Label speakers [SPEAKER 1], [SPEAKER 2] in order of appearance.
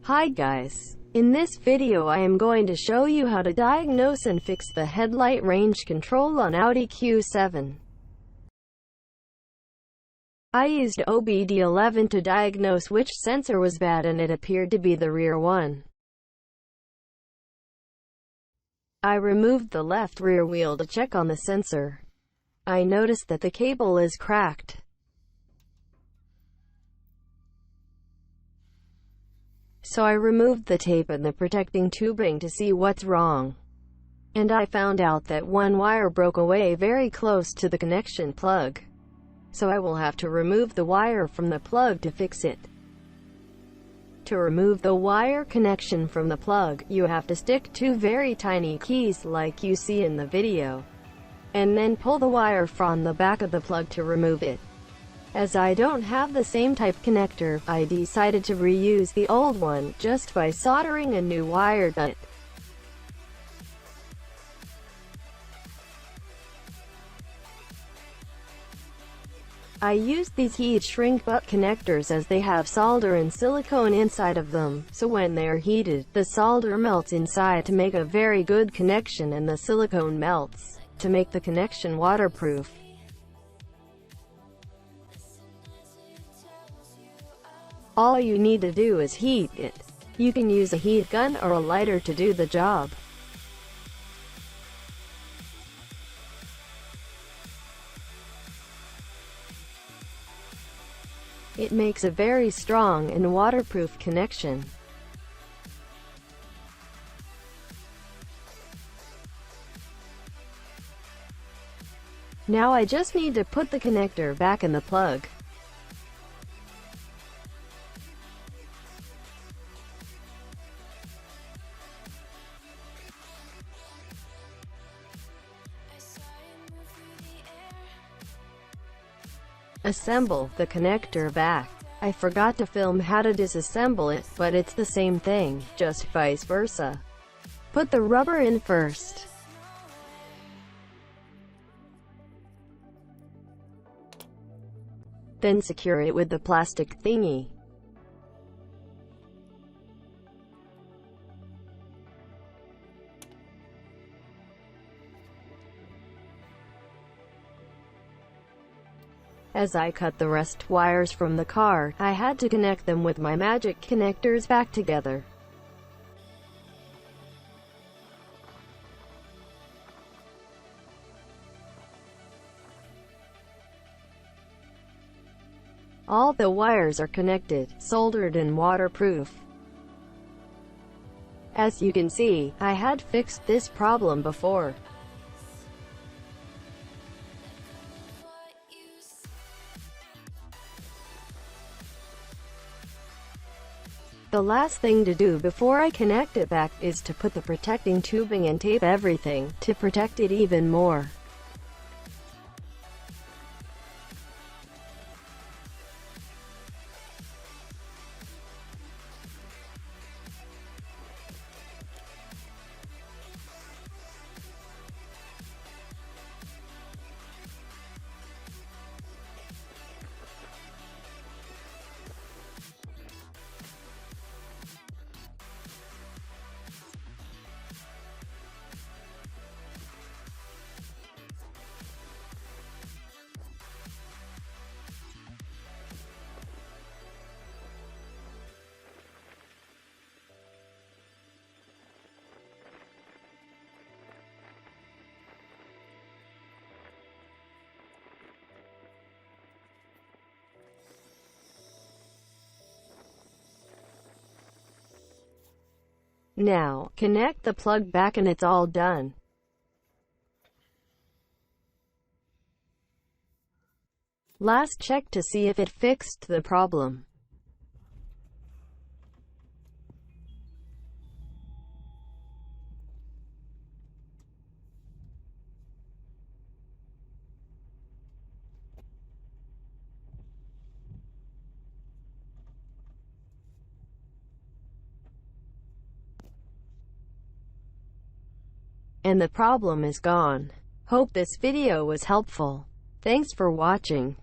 [SPEAKER 1] Hi guys. In this video I am going to show you how to diagnose and fix the headlight range control on Audi Q7. I used OBD11 to diagnose which sensor was bad and it appeared to be the rear one. I removed the left rear wheel to check on the sensor. I noticed that the cable is cracked. So I removed the tape and the protecting tubing to see what's wrong. And I found out that one wire broke away very close to the connection plug. So I will have to remove the wire from the plug to fix it. To remove the wire connection from the plug, you have to stick two very tiny keys like you see in the video, and then pull the wire from the back of the plug to remove it. As I don't have the same type connector, I decided to reuse the old one, just by soldering a new wire to it. I used these heat shrink butt connectors as they have solder and silicone inside of them, so when they are heated, the solder melts inside to make a very good connection and the silicone melts to make the connection waterproof. All you need to do is heat it. You can use a heat gun or a lighter to do the job. It makes a very strong and waterproof connection. Now I just need to put the connector back in the plug. Assemble the connector back. I forgot to film how to disassemble it, but it's the same thing, just vice versa. Put the rubber in first. Then secure it with the plastic thingy. As I cut the rest wires from the car, I had to connect them with my magic connectors back together. All the wires are connected, soldered and waterproof. As you can see, I had fixed this problem before. The last thing to do before I connect it back is to put the protecting tubing and tape everything, to protect it even more. Now, connect the plug back and it's all done. Last check to see if it fixed the problem. And the problem is gone. Hope this video was helpful. Thanks for watching.